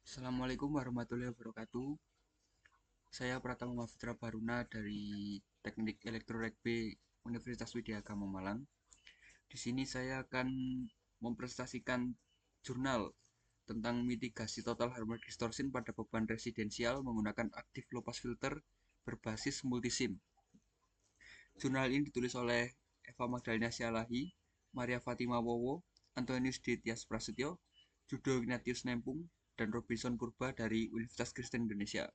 Assalamualaikum warahmatullahi wabarakatuh. Saya Pratama Mafitra Baruna dari Teknik Elektronik B Universitas Widya Agama Malang. Di sini saya akan mempresentasikan jurnal tentang mitigasi total harmonic distortion pada beban residensial menggunakan active low pass filter berbasis multisim. Jurnal ini ditulis oleh Eva Magdalena Sialahi, Maria Fatima Wowo, Antonius D. Tias Prasetyo, Judo Ignatius Nempung, dan Robinson Purba dari Universitas Kristen Indonesia.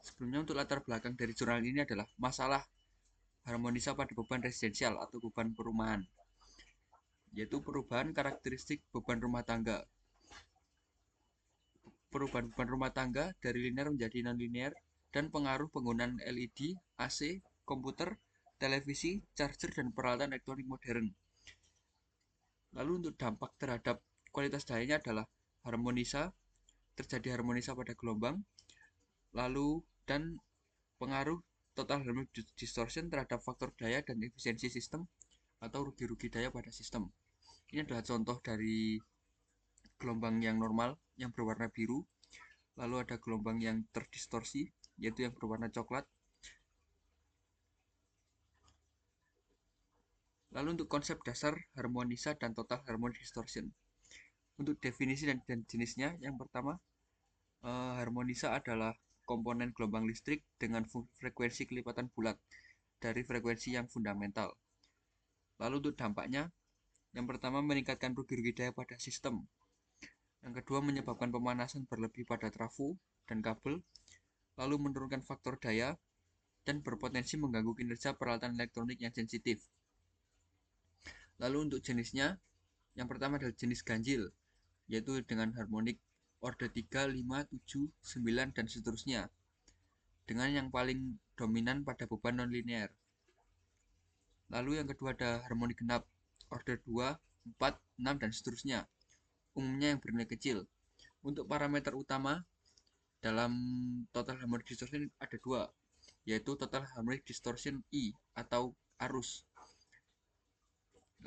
Sebelumnya untuk latar belakang dari jurnal ini adalah masalah harmonisa pada beban residensial atau beban perumahan, yaitu perubahan karakteristik beban rumah tangga. Perubahan beban rumah tangga dari linear menjadi non-linear dan pengaruh penggunaan LED, AC, komputer, televisi, charger, dan peralatan elektronik modern. Lalu untuk dampak terhadap kualitas dayanya adalah harmonisa, terjadi harmonisa pada gelombang, lalu dan pengaruh total harmonic distortion terhadap faktor daya dan efisiensi sistem atau rugi-rugi daya pada sistem. Ini adalah contoh dari gelombang yang normal yang berwarna biru, lalu ada gelombang yang terdistorsi yaitu yang berwarna coklat. Lalu untuk konsep dasar harmonisa dan total harmonic distortion. Untuk definisi dan jenisnya, yang pertama, harmonisa adalah komponen gelombang listrik dengan frekuensi kelipatan bulat dari frekuensi yang fundamental. Lalu untuk dampaknya, yang pertama meningkatkan rugi-rugi daya pada sistem. Yang kedua menyebabkan pemanasan berlebih pada trafo dan kabel, lalu menurunkan faktor daya dan berpotensi mengganggu kinerja peralatan elektronik yang sensitif. Lalu untuk jenisnya, yang pertama adalah jenis ganjil, yaitu dengan harmonik order 3, 5, 7, 9, dan seterusnya, dengan yang paling dominan pada beban non-linear. Lalu yang kedua ada harmonik genap, order 2, 4, 6, dan seterusnya, umumnya yang bernilai kecil. Untuk parameter utama dalam total harmonic distortion ada dua, yaitu total harmonic distortion I atau arus.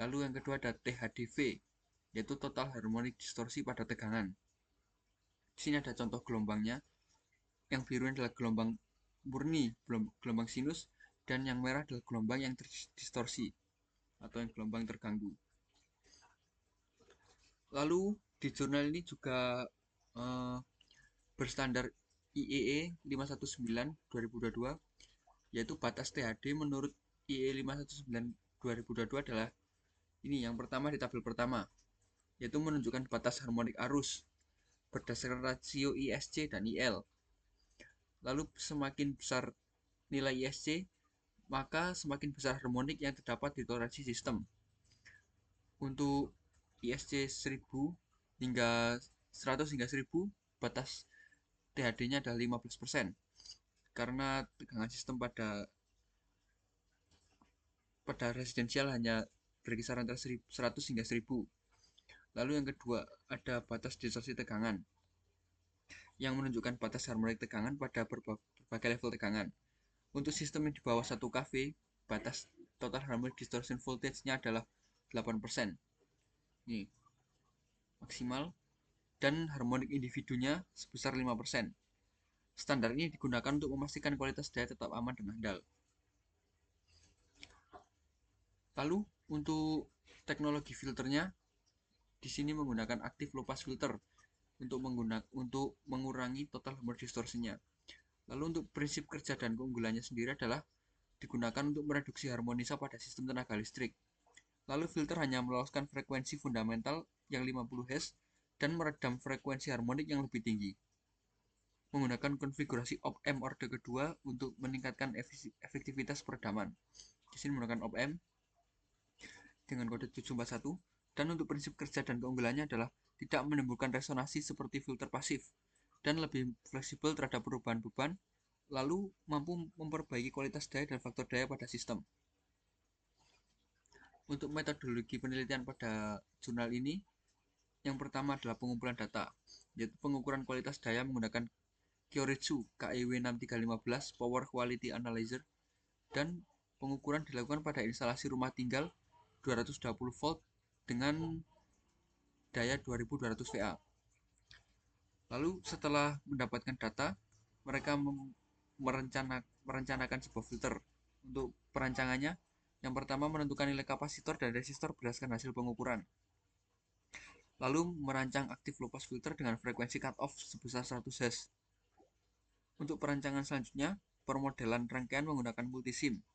Lalu yang kedua ada THDV, yaitu total harmonic distorsi pada tegangan. Di sini ada contoh gelombangnya. Yang biru adalah gelombang murni, gelombang sinus, dan yang merah adalah gelombang yang terdistorsi atau yang gelombang terganggu. Lalu di jurnal ini juga berstandar IEE 519 2022, yaitu batas THD menurut IEE 519 2022 adalah ini. Yang pertama di tabel pertama, yaitu menunjukkan batas harmonik arus berdasarkan rasio ISC dan IL. Lalu semakin besar nilai ISC, maka semakin besar harmonik yang terdapat di toleransi sistem. Untuk ISC 1000 hingga 100 hingga 1000, batas THD-nya adalah 15%. Karena tegangan sistem pada residensial hanya berkisar antara 100 hingga 1000. Lalu yang kedua, ada batas distorsi tegangan yang menunjukkan batas harmonik tegangan pada berbagai level tegangan. Untuk sistem yang di bawah 1 kV, batas total harmonic distortion voltage-nya adalah 8%. Ini maksimal, dan harmonik individunya sebesar 5%. Standar ini digunakan untuk memastikan kualitas daya tetap aman dan handal. Lalu untuk teknologi filternya, di sini menggunakan active low pass filter untuk mengurangi total harmonic distortion-nya. Lalu untuk prinsip kerja dan keunggulannya sendiri adalah digunakan untuk mereduksi harmonisa pada sistem tenaga listrik. Lalu filter hanya meloloskan frekuensi fundamental yang 50 Hz dan meredam frekuensi harmonik yang lebih tinggi. Menggunakan konfigurasi op-amp orde kedua untuk meningkatkan efektivitas peredaman. Di sini menggunakan op-amp dengan kode 741, dan untuk prinsip kerja dan keunggulannya adalah tidak menimbulkan resonansi seperti filter pasif dan lebih fleksibel terhadap perubahan beban, lalu mampu memperbaiki kualitas daya dan faktor daya pada sistem. Untuk metodologi penelitian pada jurnal ini, yang pertama adalah pengumpulan data, yaitu pengukuran kualitas daya menggunakan Kyoritsu KEW 6315 Power Quality Analyzer, dan pengukuran dilakukan pada instalasi rumah tinggal 220 volt dengan daya 2200 VA. Lalu setelah mendapatkan data, mereka merencanakan sebuah filter. Untuk perancangannya, yang pertama menentukan nilai kapasitor dan resistor berdasarkan hasil pengukuran. Lalu merancang aktif low pass filter dengan frekuensi cutoff sebesar 100 Hz. Untuk perancangan selanjutnya, permodelan rangkaian menggunakan multisim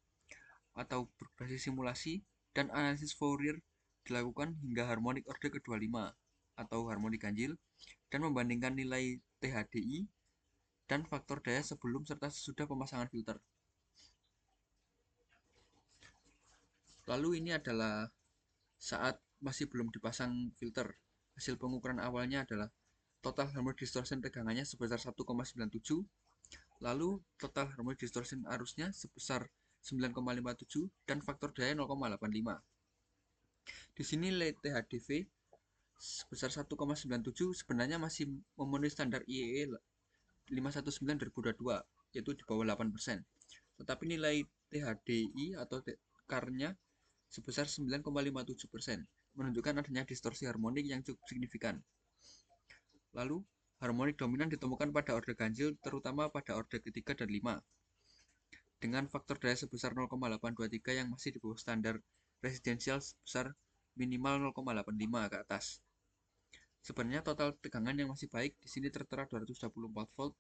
atau berbasis simulasi dan analisis Fourier dilakukan hingga harmonik orde ke-25 atau harmonik ganjil dan membandingkan nilai THDI dan faktor daya sebelum serta sesudah pemasangan filter. Lalu ini adalah saat masih belum dipasang filter. Hasil pengukuran awalnya adalah total harmonic distortion tegangannya sebesar 1,97, lalu total harmonic distortion arusnya sebesar 9,57 dan faktor daya 0,85. Di sini nilai THDV sebesar 1,97 sebenarnya masih memenuhi standar IEE 519/2022, yaitu di bawah 8%. Tetapi nilai THDI atau CAR-nya sebesar 9,57%, menunjukkan adanya distorsi harmonik yang cukup signifikan. Lalu, harmonik dominan ditemukan pada orde ganjil, terutama pada orde ketiga dan 5, dengan faktor daya sebesar 0,823 yang masih di bawah standar residensial sebesar minimal 0,85 ke atas. Sebenarnya total tegangan yang masih baik di sini tertera 224 volt,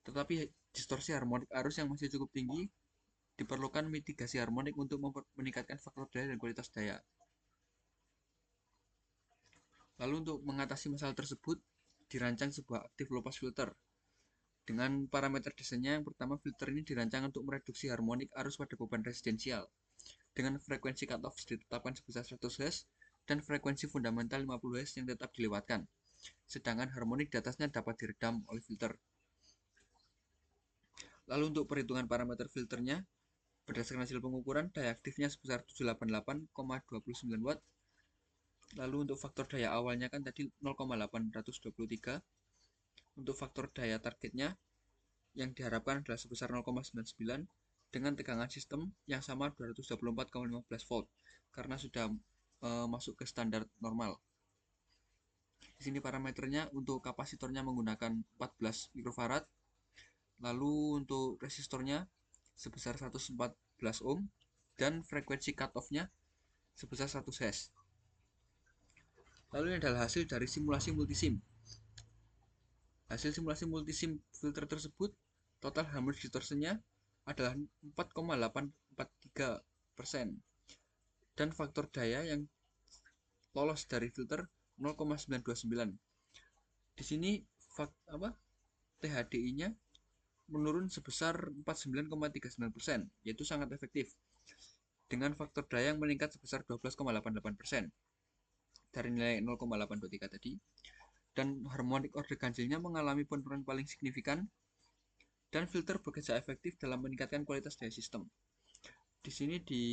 tetapi distorsi harmonik arus yang masih cukup tinggi diperlukan mitigasi harmonik untuk meningkatkan faktor daya dan kualitas daya. Lalu untuk mengatasi masalah tersebut, dirancang sebuah active low pass filter. Dengan parameter desainnya, yang pertama, filter ini dirancang untuk mereduksi harmonik arus pada beban residensial dengan frekuensi cutoff ditetapkan sebesar 100 Hz dan frekuensi fundamental 50 Hz yang tetap dilewatkan, sedangkan harmonik di atasnya dapat diredam oleh filter. Lalu untuk perhitungan parameter filternya, berdasarkan hasil pengukuran, daya aktifnya sebesar 788,29 watt. Lalu untuk faktor daya awalnya kan tadi 0,823. Untuk faktor daya targetnya yang diharapkan adalah sebesar 0,99 dengan tegangan sistem yang sama 224,15 volt karena sudah masuk ke standar normal. Di sini parameternya untuk kapasitornya menggunakan 14 mikrofarad. Lalu untuk resistornya sebesar 114 ohm dan frekuensi cutoff-nya sebesar 100 Hz. Lalu ini adalah hasil dari simulasi multisim. Hasil simulasi multisim filter tersebut, total harmonic distortion-nya adalah 4,843% dan faktor daya yang lolos dari filter 0,929. Di sini THDI-nya menurun sebesar 49,39%, yaitu sangat efektif, dengan faktor daya yang meningkat sebesar 12,88% dari nilai 0,823 tadi, dan harmonik orde ganjilnya mengalami penurunan paling signifikan, dan filter bekerja efektif dalam meningkatkan kualitas daya sistem. Di sini di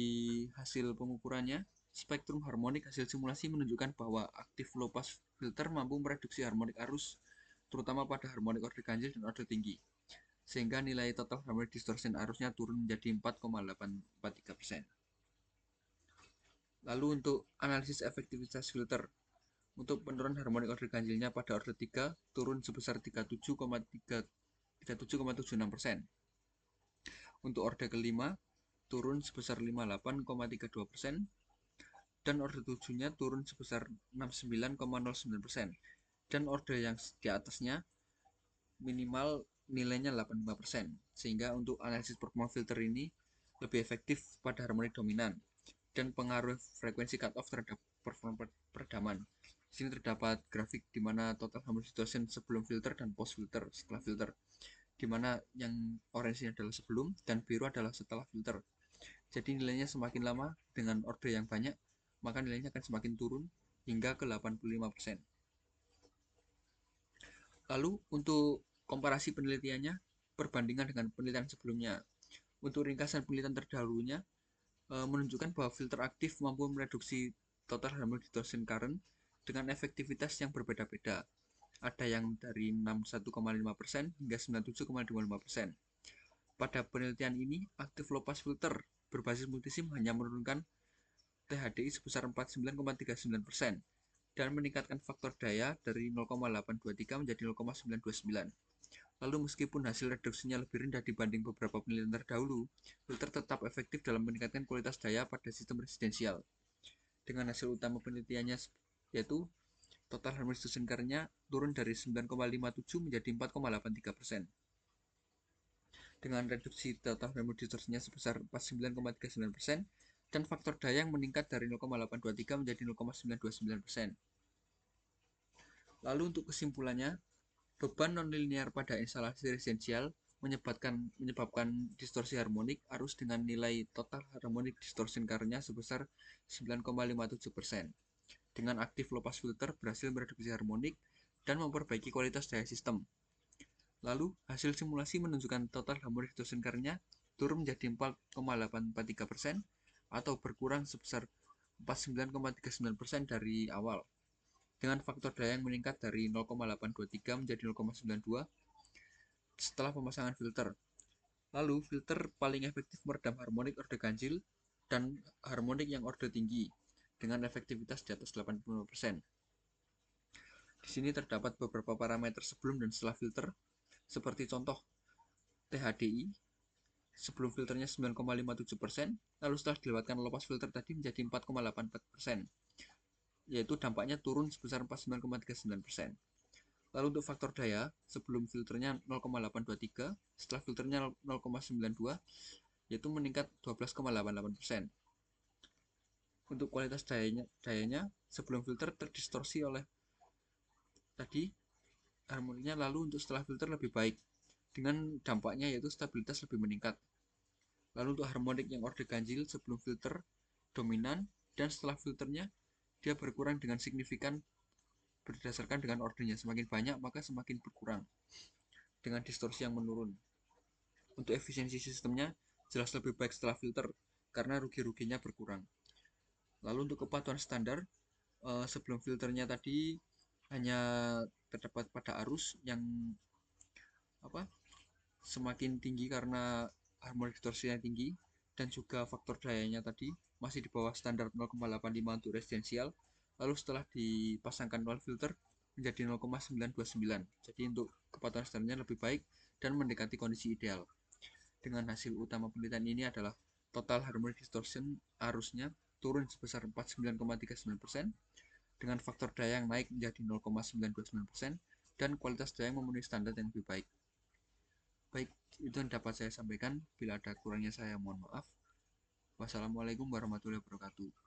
hasil pengukurannya, spektrum harmonik hasil simulasi menunjukkan bahwa aktif low pass filter mampu mereduksi harmonik arus, terutama pada harmonik orde ganjil dan orde tinggi, sehingga nilai total harmonic distortion arusnya turun menjadi 4,843%. Lalu untuk analisis efektivitas filter, untuk penurunan harmonik orde ganjilnya pada orde 3 turun sebesar 37,76%. Untuk orde kelima turun sebesar 58,32% dan orde 7-nya turun sebesar 69,09%, dan orde yang di atasnya minimal nilainya 85%, sehingga untuk analisis performa filter ini lebih efektif pada harmonik dominan dan pengaruh frekuensi cutoff terhadap performa peredaman. Di sini terdapat grafik di mana total harmonic distortion sebelum filter dan post filter setelah filter, di mana yang orange adalah sebelum dan biru adalah setelah filter. Jadi nilainya semakin lama dengan orde yang banyak, maka nilainya akan semakin turun hingga ke 85%. Lalu untuk komparasi penelitiannya, perbandingan dengan penelitian sebelumnya. Untuk ringkasan penelitian terdahulunya menunjukkan bahwa filter aktif mampu mereduksi total harmonic distortion current dengan efektivitas yang berbeda-beda. Ada yang dari 61,5% hingga 97,25%. Pada penelitian ini, aktif low pass filter berbasis multisim hanya menurunkan THDI sebesar 49,39%, dan meningkatkan faktor daya dari 0,823 menjadi 0,929. Lalu meskipun hasil reduksinya lebih rendah dibanding beberapa penelitian terdahulu, filter tetap efektif dalam meningkatkan kualitas daya pada sistem residensial. Dengan hasil utama penelitiannya yaitu total harmonic distortion current-nya turun dari 9,57 menjadi 4,83%. Dengan reduksi total harmonic distortion-nya sebesar 49,39% dan faktor daya yang meningkat dari 0,823 menjadi 0,929%. Lalu untuk kesimpulannya, beban nonlinear pada instalasi residensial menyebabkan distorsi harmonik arus dengan nilai total harmonic distortion current-nya sebesar 9,57%. Dengan aktif low pass filter berhasil mereduksi harmonik dan memperbaiki kualitas daya sistem. Lalu, hasil simulasi menunjukkan total harmonic distortion current-nya turun menjadi 4,843% atau berkurang sebesar 49,39% dari awal. Dengan faktor daya yang meningkat dari 0,823 menjadi 0,92 setelah pemasangan filter. Lalu, filter paling efektif meredam harmonik orde ganjil dan harmonik yang orde tinggi dengan efektivitas di atas 85%. Di sini terdapat beberapa parameter sebelum dan setelah filter, seperti contoh THDI sebelum filternya 9,57%, lalu setelah dilewatkan low pass filter tadi menjadi 4,84%, yaitu dampaknya turun sebesar 49,39%. Lalu untuk faktor daya, sebelum filternya 0,823, setelah filternya 0,92, yaitu meningkat 12,88%. Untuk kualitas dayanya sebelum filter terdistorsi oleh tadi harmoninya, lalu untuk setelah filter lebih baik, dengan dampaknya yaitu stabilitas lebih meningkat. Lalu untuk harmonik yang orde ganjil sebelum filter dominan dan setelah filternya dia berkurang dengan signifikan berdasarkan dengan ordenya. Semakin banyak maka semakin berkurang dengan distorsi yang menurun. Untuk efisiensi sistemnya jelas lebih baik setelah filter karena rugi-ruginya berkurang. Lalu untuk kepatuhan standar sebelum filternya tadi hanya terdapat pada arus yang semakin tinggi karena harmonic distorsinya tinggi, dan juga faktor dayanya tadi masih di bawah standar 0,85 untuk residensial. Lalu setelah dipasangkan wall filter menjadi 0,929. Jadi untuk kepatuhan standarnya lebih baik dan mendekati kondisi ideal. Dengan hasil utama penelitian ini adalah total harmonic distortion arusnya turun sebesar 49,39% dengan faktor daya yang naik menjadi 0,929% dan kualitas daya yang memenuhi standar yang lebih baik. Baik, itu yang dapat saya sampaikan. Bila ada kurangnya saya mohon maaf. Wassalamualaikum warahmatullahi wabarakatuh.